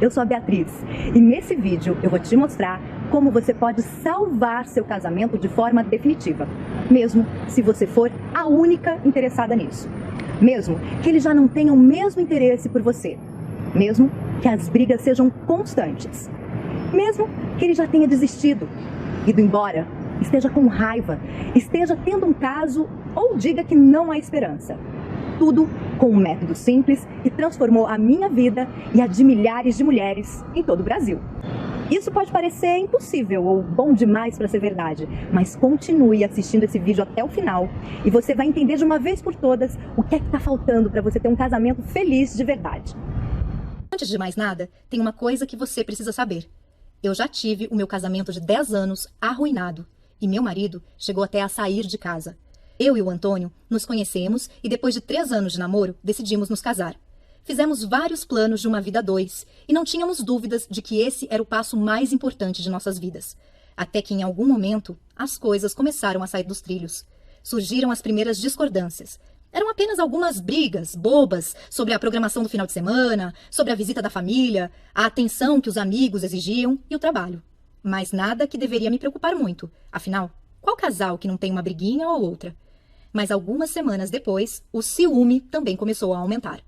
eu sou a Beatriz e nesse vídeo eu vou te mostrar como você pode salvar seu casamento de forma definitiva, mesmo se você for a única interessada nisso, mesmo que ele já não tenha o mesmo interesse por você, mesmo que as brigas sejam constantes, mesmo que ele já tenha desistido, ido embora, esteja com raiva, esteja tendo um caso ou diga que não há esperança. Tudo com um método simples que transformou a minha vida e a de milhares de mulheres em todo o Brasil. Isso pode parecer impossível ou bom demais para ser verdade, mas continue assistindo esse vídeo até o final e você vai entender de uma vez por todas o que é que está faltando para você ter um casamento feliz de verdade. Antes de mais nada, tem uma coisa que você precisa saber. Eu já tive o meu casamento de 10 anos arruinado e meu marido chegou até a sair de casa. Eu e o Antônio nos conhecemos e depois de 3 anos de namoro, decidimos nos casar. Fizemos vários planos de uma vida a dois e não tínhamos dúvidas de que esse era o passo mais importante de nossas vidas. Até que em algum momento, as coisas começaram a sair dos trilhos. Surgiram as primeiras discordâncias. Eram apenas algumas brigas bobas sobre a programação do final de semana, sobre a visita da família, a atenção que os amigos exigiam e o trabalho. Mas nada que deveria me preocupar muito. Afinal, qual casal que não tem uma briguinha ou outra? Mas algumas semanas depois, o ciúme também começou a aumentar.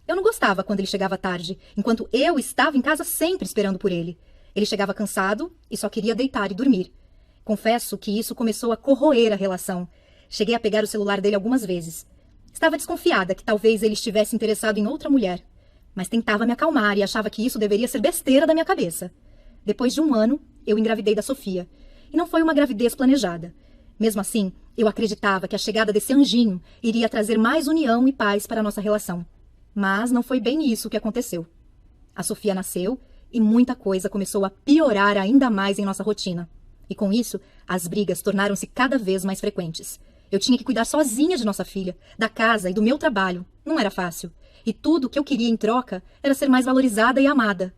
Eu não gostava quando ele chegava tarde, enquanto eu estava em casa sempre esperando por ele. Ele chegava cansado e só queria deitar e dormir. Confesso que isso começou a corroer a relação. Cheguei a pegar o celular dele algumas vezes. Estava desconfiada que talvez ele estivesse interessado em outra mulher, mas tentava me acalmar e achava que isso deveria ser besteira da minha cabeça. Depois de 1 ano, eu engravidei da Sofia. E não foi uma gravidez planejada. Mesmo assim, eu acreditava que a chegada desse anjinho iria trazer mais união e paz para a nossa relação. Mas não foi bem isso que aconteceu. A Sofia nasceu e muita coisa começou a piorar ainda mais em nossa rotina. E com isso, as brigas tornaram-se cada vez mais frequentes. Eu tinha que cuidar sozinha de nossa filha, da casa e do meu trabalho. Não era fácil. E tudo o que eu queria em troca era ser mais valorizada e amada.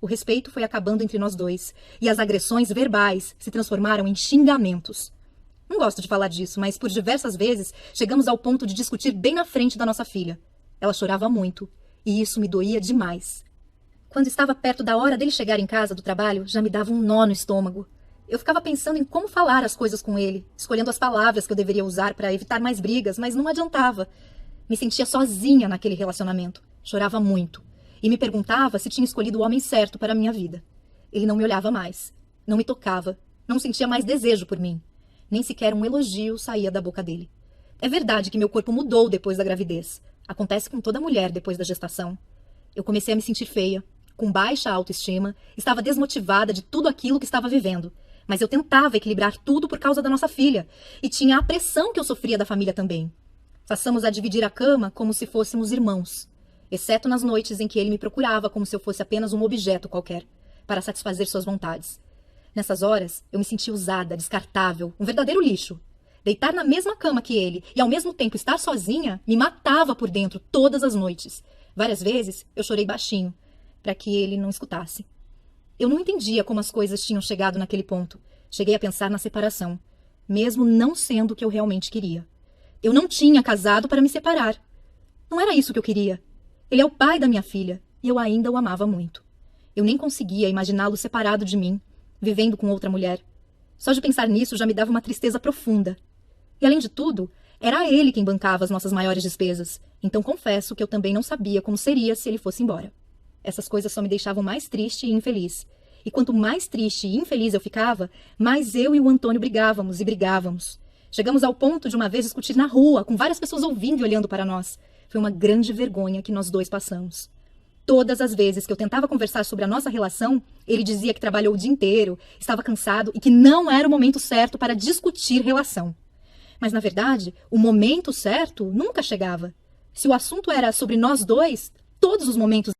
O respeito foi acabando entre nós dois, e as agressões verbais se transformaram em xingamentos. Não gosto de falar disso, mas por diversas vezes chegamos ao ponto de discutir bem na frente da nossa filha. Ela chorava muito, e isso me doía demais. Quando estava perto da hora dele chegar em casa do trabalho, já me dava um nó no estômago. Eu ficava pensando em como falar as coisas com ele, escolhendo as palavras que eu deveria usar para evitar mais brigas, mas não adiantava. Me sentia sozinha naquele relacionamento. Chorava muito. E me perguntava se tinha escolhido o homem certo para a minha vida. Ele não me olhava mais. Não me tocava. Não sentia mais desejo por mim. Nem sequer um elogio saía da boca dele. É verdade que meu corpo mudou depois da gravidez. Acontece com toda mulher depois da gestação. Eu comecei a me sentir feia, com baixa autoestima, estava desmotivada de tudo aquilo que estava vivendo. Mas eu tentava equilibrar tudo por causa da nossa filha. E tinha a pressão que eu sofria da família também. Passamos a dividir a cama como se fôssemos irmãos. Exceto nas noites em que ele me procurava como se eu fosse apenas um objeto qualquer, para satisfazer suas vontades. Nessas horas, eu me sentia usada, descartável, um verdadeiro lixo. Deitar na mesma cama que ele e ao mesmo tempo estar sozinha me matava por dentro todas as noites. Várias vezes eu chorei baixinho, para que ele não escutasse. Eu não entendia como as coisas tinham chegado naquele ponto. Cheguei a pensar na separação, mesmo não sendo o que eu realmente queria. Eu não tinha casado para me separar. Não era isso que eu queria. Ele é o pai da minha filha e eu ainda o amava muito. Eu nem conseguia imaginá-lo separado de mim, vivendo com outra mulher. Só de pensar nisso já me dava uma tristeza profunda. E além de tudo, era ele quem bancava as nossas maiores despesas. Então confesso que eu também não sabia como seria se ele fosse embora. Essas coisas só me deixavam mais triste e infeliz. E quanto mais triste e infeliz eu ficava, mais eu e o Antônio brigávamos e brigávamos. Chegamos ao ponto de uma vez discutir na rua, com várias pessoas ouvindo e olhando para nós. Foi uma grande vergonha que nós dois passamos. Todas as vezes que eu tentava conversar sobre a nossa relação, ele dizia que trabalhou o dia inteiro, estava cansado e que não era o momento certo para discutir relação. Mas, na verdade, o momento certo nunca chegava. Se o assunto era sobre nós dois, todos os momentos